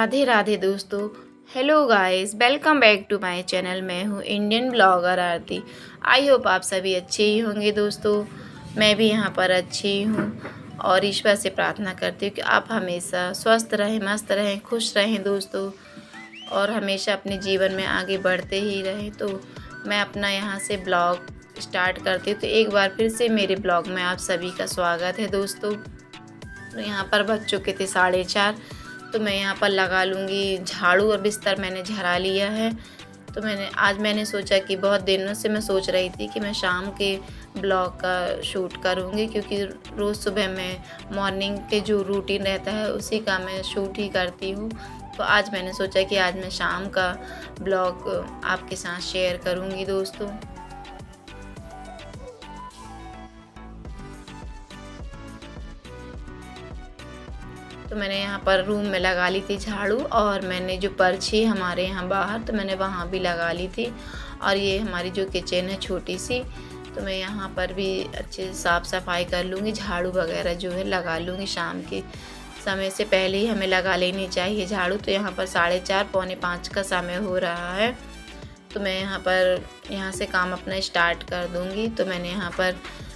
राधे राधे दोस्तों। Hello guys, welcome back to my channel. मैं हूँ Indian blogger Aarti. I hope आप सभी अच्छे ही होंगे दोस्तों। मैं भी यहाँ पर अच्छी हूँ और ईश्वर से प्रार्थना करती हूँ कि आप हमेशा स्वस्थ रहें, मस्त रहें, खुश रहें दोस्तों, और हमेशा अपने जीवन में आगे बढ़ते ही रहें। तो मैं अपना यहाँ से ब्लॉग स्टार्ट करती हूँ। तो एक बार फिर से मेरे ब्लॉग में आप सभी का स्वागत है दोस्तों। तो यहाँ पर बज चुके थे 4:30, तो मैं यहाँ पर लगा लूँगी झाड़ू, और बिस्तर मैंने झड़ा लिया है। तो मैंने सोचा कि बहुत दिनों से मैं सोच रही थी कि मैं शाम के ब्लॉग का शूट करूँगी, क्योंकि रोज़ सुबह मैं मॉर्निंग के जो रूटीन रहता है उसी का मैं शूट ही करती हूँ। तो आज मैंने सोचा कि आज मैं शाम का ब्लॉग आपके साथ शेयर करूँगी दोस्तों। तो मैंने यहाँ पर रूम में लगा ली थी झाड़ू, और मैंने जो पर्ची हमारे यहाँ बाहर, तो मैंने वहाँ भी लगा ली थी। और ये हमारी जो किचन है छोटी सी, तो मैं यहाँ पर भी अच्छे से साफ़ सफाई कर लूँगी, झाड़ू वगैरह जो है लगा लूँगी। शाम के समय से पहले ही हमें लगा लेनी चाहिए झाड़ू। तो यहाँ पर 4:30 पौने 5 का समय हो रहा है। तो मैं यहाँ से काम अपना स्टार्ट कर दूँगी। तो मैंने यहाँ पर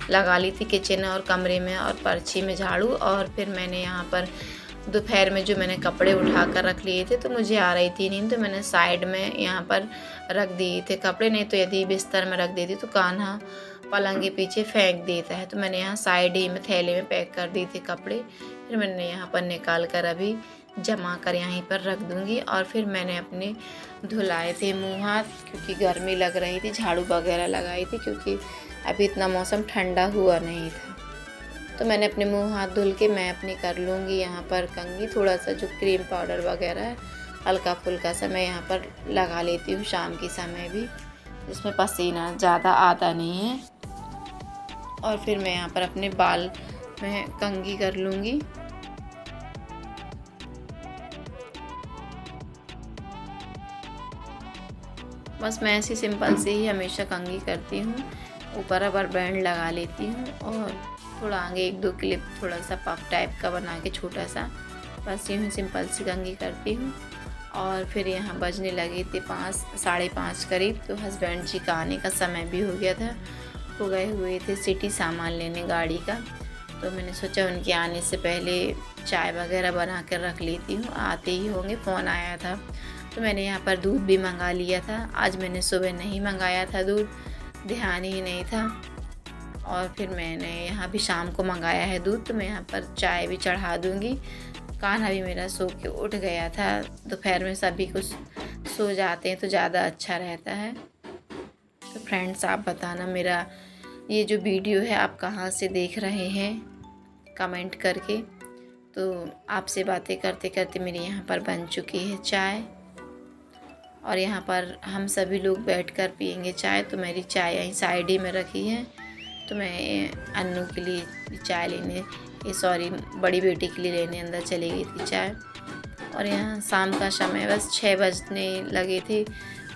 लगा ली थी किचन और कमरे में और पर्ची में झाड़ू, और फिर मैंने यहाँ पर दोपहर में जो मैंने कपड़े उठा कर रख लिए थे, तो मुझे आ रही थी नींद, तो मैंने साइड में यहाँ पर रख दिए थे कपड़े। नहीं तो यदि बिस्तर में रख देती तो कान्हा पलंग के पीछे फेंक देता है। तो मैंने यहाँ साइड ही में थैले में पैक कर दिए थे कपड़े। फिर मैंने यहाँ पर निकाल कर अभी जमा कर यहीं पर रख दूँगी। और फिर मैंने अपने धुलाए थे मुँह हाथ, क्योंकि गर्मी लग रही थी, झाड़ू वगैरह लगाई थी, क्योंकि अभी इतना मौसम ठंडा हुआ नहीं था। तो मैंने अपने मुंह हाथ धुल के मैं अपनी कर लूँगी यहाँ पर कंघी। थोड़ा सा जो क्रीम पाउडर वगैरह है हल्का फुल्का सा मैं यहाँ पर लगा लेती हूँ शाम के समय भी, जिसमें पसीना ज़्यादा आता नहीं है। और फिर मैं यहाँ पर अपने बाल में कंघी कर लूँगी। बस मैं ऐसी सिंपल से ही हमेशा कंघी करती हूँ। ऊपर रबर बैंड लगा लेती हूँ, और थोड़ा आगे 1-2 क्लिप थोड़ा सा पफ टाइप का बना के छोटा सा, बस यूँ ही सिंपल सी कंघी करती हूँ। और फिर यहाँ बजने लगे थे 5, 5:30 करीब। तो हस्बैंड जी का आने का समय भी हो गया था। वो गए हुए थे सिटी सामान लेने गाड़ी का। तो मैंने सोचा उनके आने से पहले चाय वगैरह बना कर रख लेती हूँ, आते ही होंगे। फ़ोन आया था, तो मैंने यहाँ पर दूध भी मंगा लिया था। आज मैंने सुबह नहीं मंगाया था दूध, ध्यान ही नहीं था। और फिर मैंने यहाँ भी शाम को मंगाया है दूध। तो मैं यहाँ पर चाय भी चढ़ा दूँगी। कान्हा भी मेरा सो के उठ गया था। दोपहर में सभी कुछ सो जाते हैं तो ज़्यादा अच्छा रहता है। तो फ्रेंड्स, आप बताना मेरा ये जो वीडियो है आप कहाँ से देख रहे हैं, कमेंट करके। तो आपसे बातें करते करते मेरी यहाँ पर बन चुकी है चाय, और यहाँ पर हम सभी लोग बैठकर पियेंगे चाय। तो मेरी चाय यहीं साइड ही में रखी है। तो मैं अन्नू के लिए चाय लेने, बड़ी बेटी के लिए लेने अंदर चली गई थी चाय। और यहाँ शाम का समय बस 6 बजने लगे थे।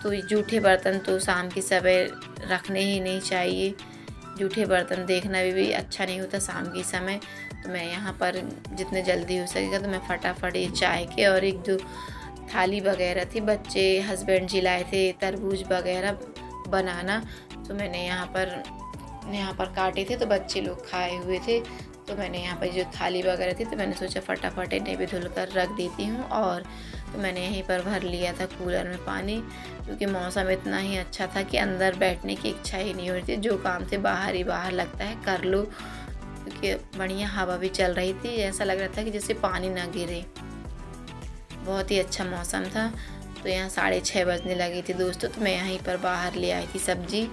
तो जूठे बर्तन तो शाम के समय रखने ही नहीं चाहिए। जूठे बर्तन देखना भी अच्छा नहीं होता शाम के समय। तो मैं यहाँ पर जितने जल्दी हो सकेगा तो मैं फटाफट ये चाय के, और एक जो थाली वगैरह थी, बच्चे हस्बैंड जी लाए थे तरबूज वगैरह बनाना, तो मैंने यहाँ पर काटे थे, तो बच्चे लोग खाए हुए थे। तो मैंने यहाँ पर जो थाली वगैरह थी, तो मैंने सोचा फटाफट इन्हें भी धुल कर रख देती हूँ। और तो मैंने यहीं पर भर लिया था कूलर में पानी, क्योंकि मौसम इतना ही अच्छा था कि अंदर बैठने की इच्छा ही नहीं हो रही थी। जो काम थे बाहर ही बाहर लगता है कर लो, क्योंकि बढ़िया हवा भी चल रही थी। ऐसा लग रहा था कि जैसे पानी ना गिरे, बहुत ही अच्छा मौसम था। तो यहाँ 6:30 बजने लगी थी दोस्तों। तो मैं यहीं पर बाहर ले आई थी सब्जी।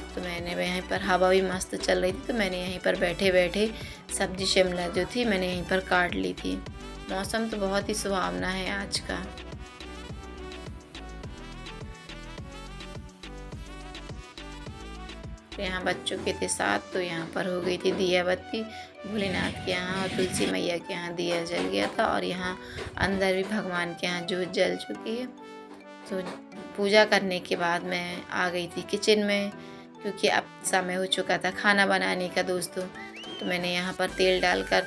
तो मैंने यहीं पर हवा भी मस्त चल रही थी, तो मैंने यहीं पर बैठे बैठे सब्जी शिमला जो थी मैंने यहीं पर काट ली थी। मौसम तो बहुत ही सुहावना है आज का। तो यहाँ बच्चों के थे 7, तो यहाँ पर हो गई थी दिया बत्ती। भोलेनाथ के यहाँ और तुलसी मैया के यहाँ दिया जल गया था, और यहाँ अंदर भी भगवान के यहाँ जोत जल चुकी है। तो पूजा करने के बाद मैं आ गई थी किचन में, क्योंकि अब समय हो चुका था खाना बनाने का दोस्तों। तो मैंने यहाँ पर तेल डालकर,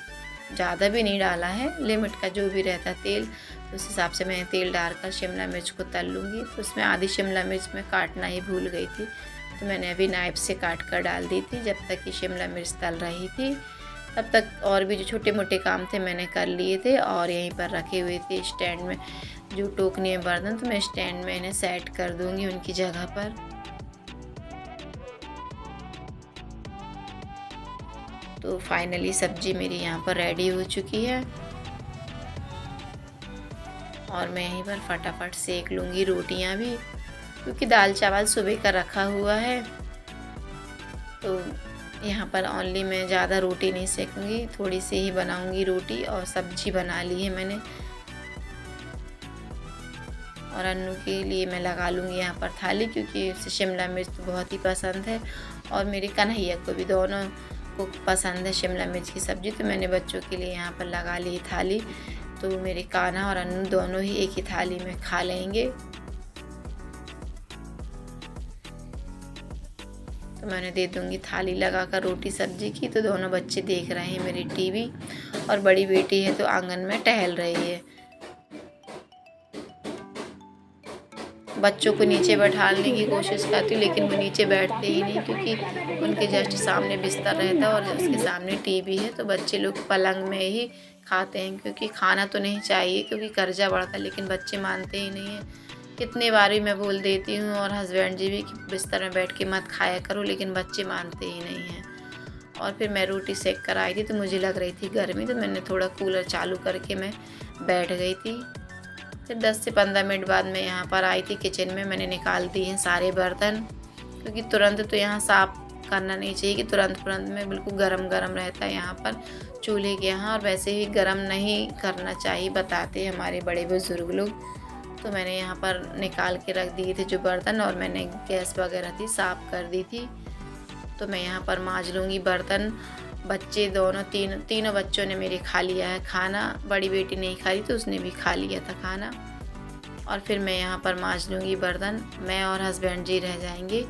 ज़्यादा भी नहीं डाला है, लिमिट का जो भी रहता तेल, उस हिसाब से मैं तेल डालकर शिमला मिर्च को तल लूँगी। तो उसमें आधी शिमला मिर्च मैं काटना ही भूल गई थी, तो मैंने अभी नाइफ़ से काट कर डाल दी थी। जब तक कि शिमला मिर्च तल रही थी तब तक और भी जो छोटे मोटे काम थे मैंने कर लिए थे, और यहीं पर रखे हुए थे स्टैंड में जो टोकनी में बर्तन, तो मैं स्टैंड में इन्हें सेट कर दूँगी उनकी जगह पर। तो फाइनली सब्ज़ी मेरी यहाँ पर रेडी हो चुकी है, और मैं यहीं पर फटाफट सेक लूँगी रोटियाँ भी, क्योंकि दाल चावल सुबह का रखा हुआ है। तो यहाँ पर ओनली मैं ज़्यादा रोटी नहीं सेकूँगी, थोड़ी सी ही बनाऊँगी रोटी, और सब्ज़ी बना ली है मैंने। और अन्नू के लिए मैं लगा लूँगी यहाँ पर थाली, क्योंकि उसे शिमला मिर्च तो बहुत ही पसंद है, और मेरे कन्हैया को भी, दोनों को पसंद है शिमला मिर्च की सब्ज़ी। तो मैंने बच्चों के लिए यहाँ पर लगा ली थाली, तो मेरे कान्हा और अन्नू दोनों ही एक ही थाली में खा लेंगे। तो मैंने दे दूँगी थाली लगाकर रोटी सब्ज़ी की। तो दोनों बच्चे देख रहे हैं मेरी टीवी, और बड़ी बेटी है तो आंगन में टहल रही है। बच्चों को नीचे बैठाने की कोशिश करती हूँ, लेकिन वो नीचे बैठते ही नहीं, क्योंकि उनके जस्ट सामने बिस्तर रहता है और उसके सामने टीवी है। तो बच्चे लोग पलंग में ही खाते हैं, क्योंकि खाना तो नहीं चाहिए क्योंकि कर्जा बढ़ता है, लेकिन बच्चे मानते ही नहीं हैं। कितनी बार भी मैं बोल देती हूँ, और हस्बैंड जी भी, कि बिस्तर में बैठ के मत खाया करो, लेकिन बच्चे मानते ही नहीं हैं। और फिर मैं रोटी सेक कर आई थी, तो मुझे लग रही थी गर्मी, तो मैंने थोड़ा कूलर चालू करके मैं बैठ गई थी। फिर 10 से 15 मिनट बाद मैं यहाँ पर आई थी किचन में। मैंने निकाल दिए हैं सारे बर्तन, क्योंकि तुरंत तो यहाँ साफ़ करना नहीं चाहिए कि तुरंत में बिल्कुल गरम गरम रहता है यहाँ पर चूल्हे के यहाँ, और वैसे ही गरम नहीं करना चाहिए, बताते हैं हमारे बड़े बुज़ुर्ग लोग। तो मैंने यहाँ पर निकाल के रख दिए थे जो बर्तन, और मैंने गैस वगैरह थी साफ़ कर दी थी। तो मैं यहाँ पर मांज लूँगी बर्तन। बच्चे दोनों तीनों बच्चों ने मेरे खा लिया है खाना। बड़ी बेटी नहीं खाई तो उसने भी खा लिया था खाना। और फिर मैं यहाँ पर मांज लूँगी बर्तन। मैं और हस्बैंड जी रह जाएंगे,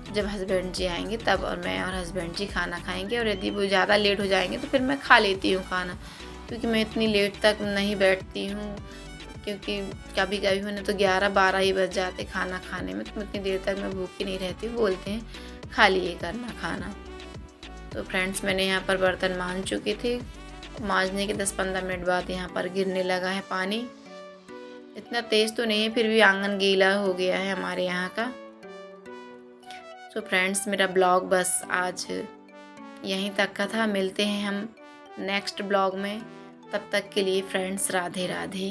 जब हस्बैंड जी आएंगे तब, और मैं और हस्बैंड जी खाना खाएंगे। और यदि वो ज़्यादा लेट हो जाएंगे तो फिर मैं खा लेती हूँ खाना, क्योंकि मैं इतनी लेट तक नहीं बैठती हूँ, क्योंकि कभी कभी मैंने तो 11-12 ही बज जाते खाना खाने में। तो इतनी देर तक मैं भूखी नहीं रहती हूँ, बोलते हैं खा लिए करना खाना। तो फ्रेंड्स, मैंने यहाँ पर बर्तन मांज चुके थे। मांजने के 10-15 मिनट बाद यहाँ पर गिरने लगा है पानी। इतना तेज़ तो नहीं है, फिर भी आंगन गीला हो गया है हमारे यहाँ का। तो फ्रेंड्स, मेरा ब्लॉग बस आज यहीं तक का था। मिलते हैं हम नेक्स्ट ब्लॉग में। तब तक के लिए फ्रेंड्स, राधे राधे।